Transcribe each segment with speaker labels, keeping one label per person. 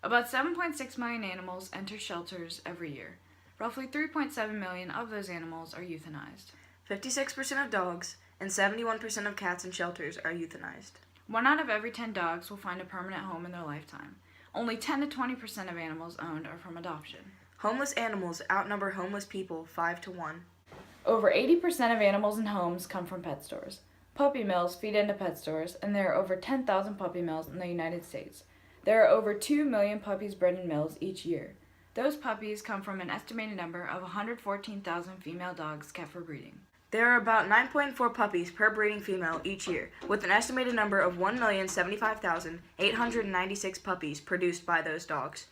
Speaker 1: About 7.6 million animals enter shelters every year. Roughly 3.7 million of those animals are euthanized.
Speaker 2: 56% of dogs and 71% of cats in shelters are euthanized.
Speaker 1: 1 out of every 10 dogs will find a permanent home in their lifetime. Only 10 to 20% of animals owned are from adoption.
Speaker 2: Homeless animals outnumber homeless people 5 to 1.
Speaker 1: Over 80% of animals in homes come from pet stores. Puppy mills feed into pet stores, and there are over 10,000 puppy mills in the United States. There are over 2 million puppies bred in mills each year. Those puppies come from an estimated number of 114,000 female dogs kept for breeding.
Speaker 2: There are about 9.4 puppies per breeding female each year, with an estimated number of 1,075,896 puppies produced by those dogs.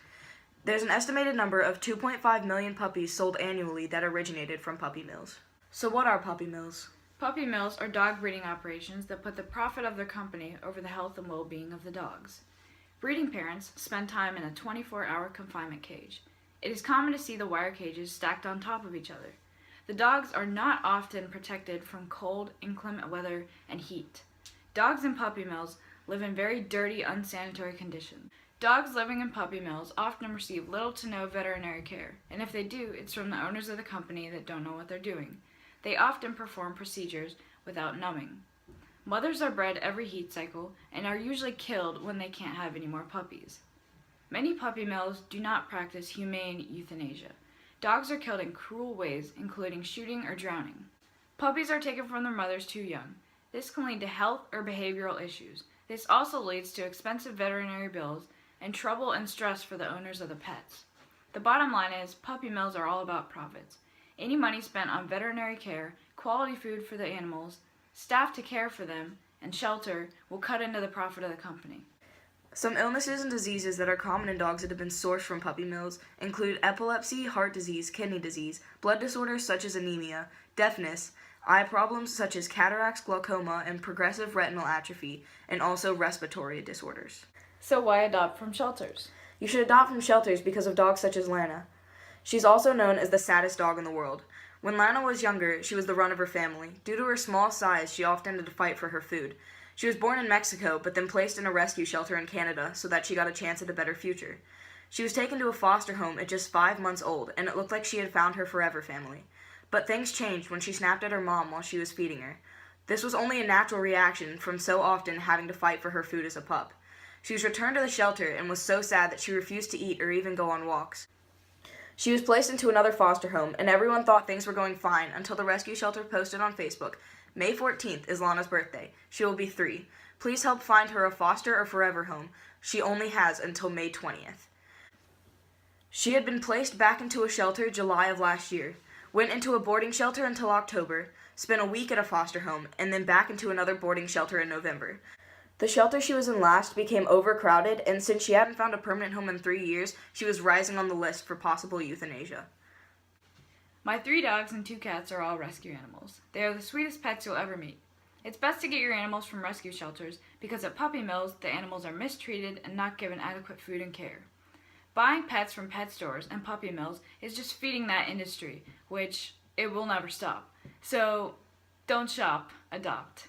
Speaker 2: There's an estimated number of 2.5 million puppies sold annually that originated from puppy mills. So what are puppy mills?
Speaker 1: Puppy mills are dog breeding operations that put the profit of their company over the health and well-being of the dogs. Breeding parents spend time in a 24-hour confinement cage. It is common to see the wire cages stacked on top of each other. The dogs are not often protected from cold, inclement weather, and heat. Dogs in puppy mills live in very dirty, unsanitary conditions. Dogs living in puppy mills often receive little to no veterinary care, and if they do, it's from the owners of the company that don't know what they're doing. They often perform procedures without numbing. Mothers are bred every heat cycle and are usually killed when they can't have any more puppies. Many puppy mills do not practice humane euthanasia. Dogs are killed in cruel ways, including shooting or drowning. Puppies are taken from their mothers too young. This can lead to health or behavioral issues. This also leads to expensive veterinary bills and trouble and stress for the owners of the pets. The bottom line is, puppy mills are all about profits. Any money spent on veterinary care, quality food for the animals, staff to care for them, and shelter will cut into the profit of the company.
Speaker 2: Some illnesses and diseases that are common in dogs that have been sourced from puppy mills include epilepsy, heart disease, kidney disease, blood disorders such as anemia, deafness, eye problems such as cataracts, glaucoma, and progressive retinal atrophy, and also respiratory disorders.
Speaker 1: So why adopt from shelters?
Speaker 2: You should adopt from shelters because of dogs such as Lana. She's also known as the saddest dog in the world. When Lana was younger, she was the run of her family. Due to her small size, she often had to fight for her food. She was born in Mexico, but then placed in a rescue shelter in Canada so that she got a chance at a better future. She was taken to a foster home at just 5 months old, and it looked like she had found her forever family. But things changed when she snapped at her mom while she was feeding her. This was only a natural reaction from so often having to fight for her food as a pup. She was returned to the shelter and was so sad that she refused to eat or even go on walks. She was placed into another foster home, and everyone thought things were going fine until the rescue shelter posted on Facebook, May 14th is Lana's birthday. She will be 3. Please help find her a foster or forever home. She only has until May 20th. She had been placed back into a shelter July of last year, went into a boarding shelter until October, spent a week at a foster home, and then back into another boarding shelter in November. The shelter she was in last became overcrowded, and since she hadn't found a permanent home in 3 years, she was rising on the list for possible euthanasia.
Speaker 1: My 3 dogs and 2 cats are all rescue animals. They are the sweetest pets you'll ever meet. It's best to get your animals from rescue shelters because at puppy mills, the animals are mistreated and not given adequate food and care. Buying pets from pet stores and puppy mills is just feeding that industry, which it will never stop. So, don't shop, adopt.